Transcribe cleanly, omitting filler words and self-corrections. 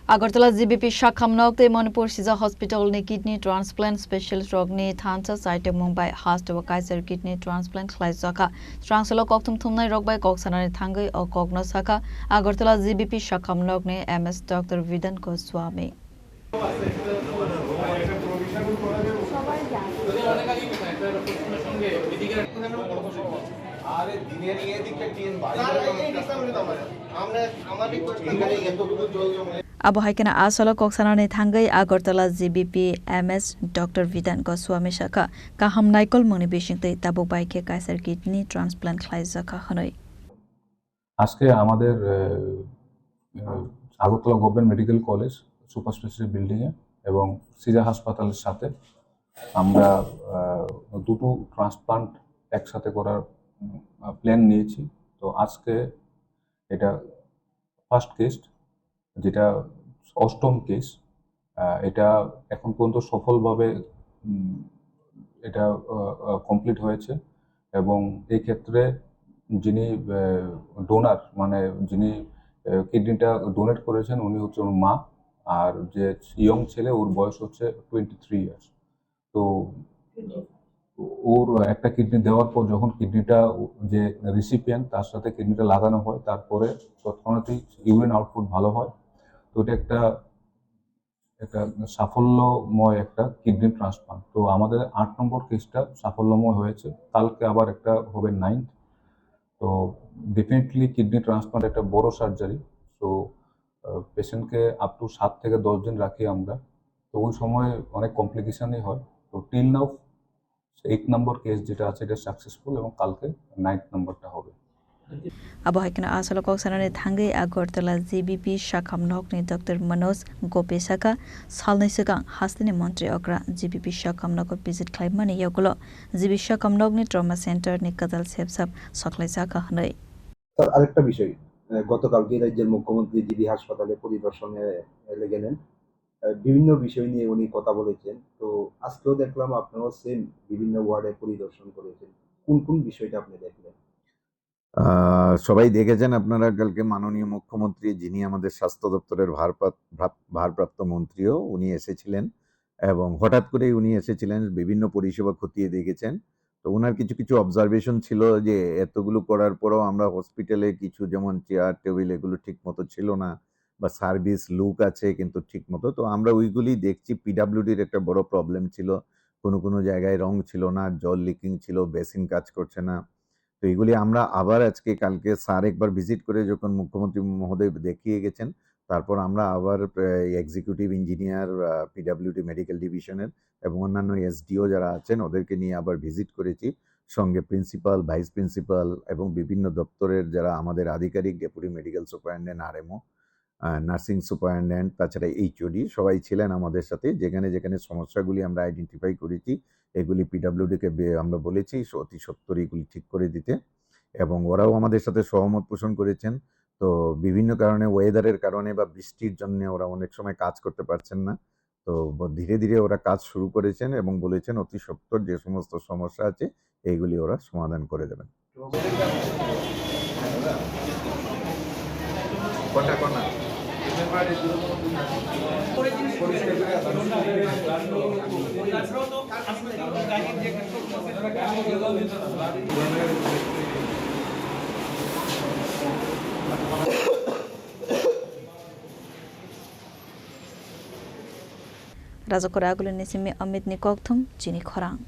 Agartala GBP Shakhamnok de Manipur Siza Hospital ni kidney transplant specialist rogni thansa site Mumbai has to Kaiser kidney transplant Klaizaka Transalo Koktum Tumnai Rogbai Koksana Tangai or Kognosaka Agartala GBP Shakhamnok ni MS Dr. Vidan Goswami. Abu Haikana Asolo Koksanani Tangai Agartala GBP MS Dr. Vidan Goswami Shaka Kaham Naikol Muni Bishing Tabu Baike Kaiser kidney transplant Klaizaka Hanoi. আজকে আমাদের Agartala government medical college super speciality বিল্ডিংয়ে এবং সিজা হাসপাতালের সাথে আমরা দুটো transplant একসাথে করার প্ল্যান নিয়েছি। তো আজকে এটা ফার্স্ট কেস, যেটা অষ্টম কেস। এটা এখন পর্যন্ত সফলভাবে এটা কমপ্লিট হয়েছে এবং এই ক্ষেত্রে যিনি ডোনার মানে যিনি কিডনিটা ডোনেট করেছেন উনি হচ্ছে ওর মা, আর যে ইয়ং ছেলে ওর বয়স হচ্ছে 23 ইয়ার্স। তো ওর একটা কিডনি দেওয়ার পর যখন কিডনিটা যে রিসিপিয়েন্ট তার সাথে কিডনিটা লাগানো হয় তারপরে তৎক্ষণাৎই ইউরিন আউটপুট ভালো হয়। তো এটা একটা সাফল্যময় একটা কিডনি ট্রান্সপ্লান্ট। তো আমাদের 8 নম্বর কেসটা সাফল্যময় হয়েছে, কালকে আবার একটা হবে 9th। তো ডেফিনেটলি কিডনি ট্রান্সপ্লান্ট একটা বড় সার্জারি। তো পেশেন্টকে আপ টু 7 থেকে 10 দিন রাখি আমরা। তো ওই সময় অনেক কমপ্লিকেশনই হয়। তো টিল নাও 8 নম্বর কেস যেটা আছে এটা সাকসেসফুল এবং কালকে 9th নম্বরটা হবে। Abu Haikana Asolo Koksanani Tangai Agartala GBP Shakhamnok ni Dr. Manoj Gopesaka Salni Segang Hastini Montri Okra GBP Shakhamnok visit Klaimani Yogolo GBP Shakhamnok ni Trauma Center ni Kadal Sepsap Soklaisaka Hanoi. আরেকটা বিষয়, গতকালকে রাজ্যের মুখ্যমন্ত্রী GB হাসপাতালে পরিদর্শনে গেলেন, বিভিন্ন বিষয় নিয়ে উনি কথা বলেছেন। তো আজকেও দেখলাম আপনারাও সেম বিভিন্ন ওয়ার্ডে পরিদর্শন করেছেন, কোন কোন বিষয়টা আপনি দেখলেন? সবাই দেখেছেন আপনারা, কালকে মাননীয় মুখ্যমন্ত্রী যিনি আমাদের স্বাস্থ্য দপ্তরের ভারপ্রাপ্ত মন্ত্রীও উনি এসেছিলেন এবং হঠাৎ করেই উনি এসেছিলেন, বিভিন্ন পরিষেবা খতিয়ে দেখেছেন। তো ওনার কিছু কিছু অবজারভেশন ছিল যে এতগুলো করার পরও আমরা হসপিটালে কিছু যেমন চেয়ার টেবিল এগুলো ঠিক মতো ছিল না বা সার্ভিস লুক আছে কিন্তু ঠিক মতো। তো আমরা ওইগুলি দেখছি। পিডাব্লিউডির একটা বড় প্রবলেম ছিল, কোনো জায়গায় রং ছিল না, জল লিকিং ছিল, বেসিন কাজ করছে না। তো এগুলি আমরা আবার কালকে স্যার একবার ভিজিট করে যখন মুখ্যমন্ত্রী মহোদয় দেখিয়ে গেছেন, তারপর আমরা আবার এক্সিকিউটিভ ইঞ্জিনিয়ার পিডাব্লিউডি মেডিকেল ডিভিশনের এবং অন্যান্য এসডিও যারা আছেন ওদেরকে নিয়ে আবার ভিজিট করেছি, সঙ্গে প্রিন্সিপাল, ভাইস প্রিন্সিপাল এবং বিভিন্ন দপ্তরের যারা আমাদের আধিকারিক, deputy medical superintendent, RMO, nursing superintendent, তাছাড়া এইচওডি সবাই ছিলেন আমাদের সাথে। যেখানে সমস্যাগুলি আমরা আইডেন্টিফাই করেছি এগুলি পিডাব্লিউডিকে আমরা বলেছি অতি সত্বর এগুলি ঠিক করে দিতে, এবং ওরাও আমাদের সাথে সহমত পোষণ করেছেন। তো বিভিন্ন কারণে, ওয়েদারের কারণে বা বৃষ্টির জন্য ওরা অনেক সময় কাজ করতে পারছেন না। তো ধীরে ধীরে ওরা কাজ শুরু করেছেন এবং বলেছেন অতি সত্বর যে সমস্ত সমস্যা আছে এইগুলি ওরা সমাধান করে দেবেন। Raja Koragul Nisimi Amit Nikokthum Chini Khorang.